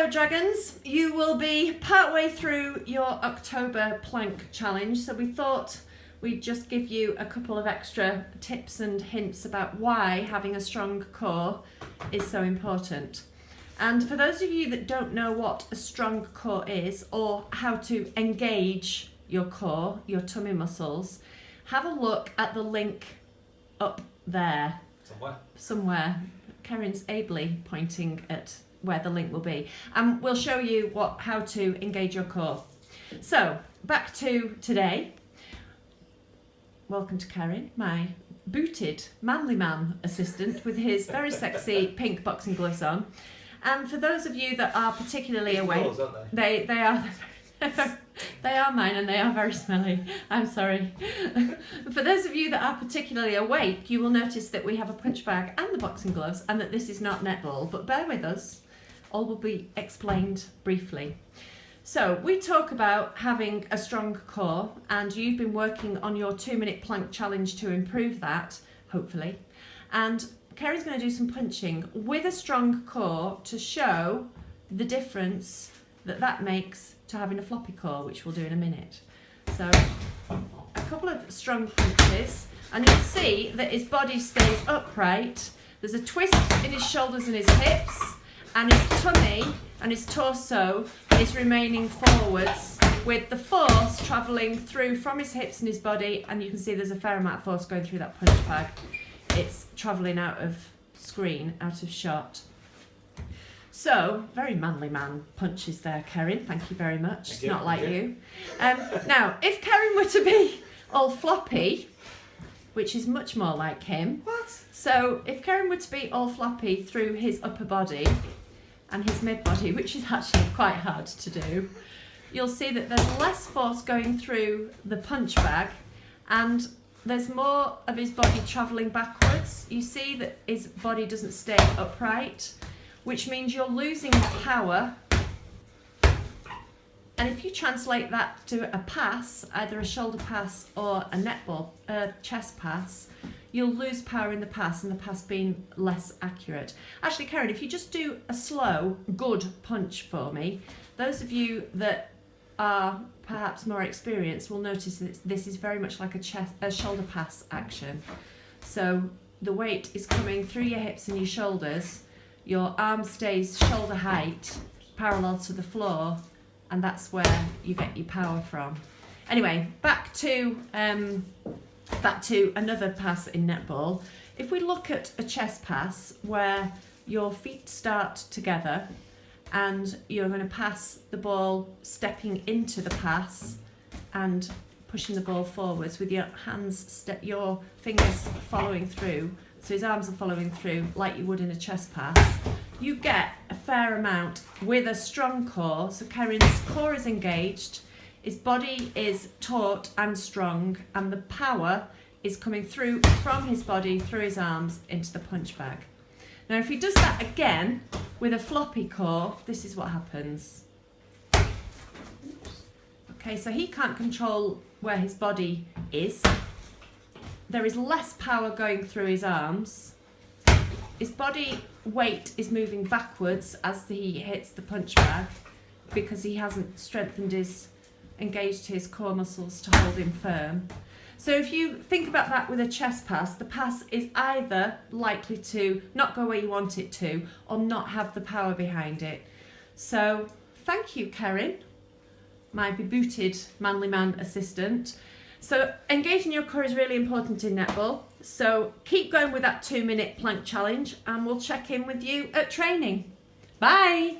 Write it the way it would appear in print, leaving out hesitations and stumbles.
Hello Dragons, you will be partway through your October plank challenge, so we thought we'd just give you a couple of extra tips and hints about why having a strong core is so important. And for those of you that don't know what a strong core is or how to engage your core, your tummy muscles, have a look at the link up there. Somewhere. Karen's ably pointing at where the link will be, and we'll show you how to engage your core. So back to today. Welcome to Karen, my booted manly man assistant with his very sexy pink boxing gloves on. And for those of you that are particularly awake, yours, aren't they? they are they are mine and they are very smelly. I'm sorry. For those of you that are particularly awake, you will notice that we have a punch bag and the boxing gloves, and that this is not netball, but bear with us. All will be explained briefly. So we talk about having a strong core, and you've been working on your 2-minute plank challenge to improve that, hopefully. And Kerry's going to do some punching with a strong core to show the difference that makes to having a floppy core, which we'll do in a minute. So a couple of strong punches, and you'll see that his body stays upright. There's a twist in his shoulders and his hips, and his tummy and his torso is remaining forwards, with the force travelling through from his hips and his body, and you can see there's a fair amount of force going through that punch bag. It's travelling out of screen, out of shot. So, very manly man punches there, Karen. Thank you very much. It's not like you. Now, if Karen were to be all floppy, which is much more like him. What? So, if Karen were to be all floppy through his upper body and his mid body, which is actually quite hard to do, you'll see that there's less force going through the punch bag, and there's more of his body travelling backwards. You see that his body doesn't stay upright, which means you're losing power. And if you translate that to a pass, either a shoulder pass or a netball, chest pass, you'll lose power in the pass, and the pass being less accurate. Actually, Karen, if you just do a slow, good punch for me, those of you that are perhaps more experienced will notice that this is very much like a shoulder pass action. So the weight is coming through your hips and your shoulders, your arm stays shoulder height, parallel to the floor, and that's where you get your power from. Anyway, back to another pass in netball. If we look at a chest pass where your feet start together and you're going to pass the ball stepping into the pass and pushing the ball forwards with your hands, your fingers following through, so his arms are following through like you would in a chest pass, you get a fair amount with a strong core. So Karen's core is engaged, his body is taut and strong, and the power is coming through from his body, through his arms, into the punch bag. Now if he does that again with a floppy core, this is what happens. Okay, so he can't control where his body is. There is less power going through his arms. His body weight is moving backwards as he hits the punch bag because he hasn't engaged his core muscles to hold him firm. So if you think about that with a chest pass, the pass is either likely to not go where you want it to or not have the power behind it. So thank you, Karen, my bebooted manly man assistant. So engaging your core is really important in netball. So keep going with that 2-minute plank challenge, and we'll check in with you at training. Bye.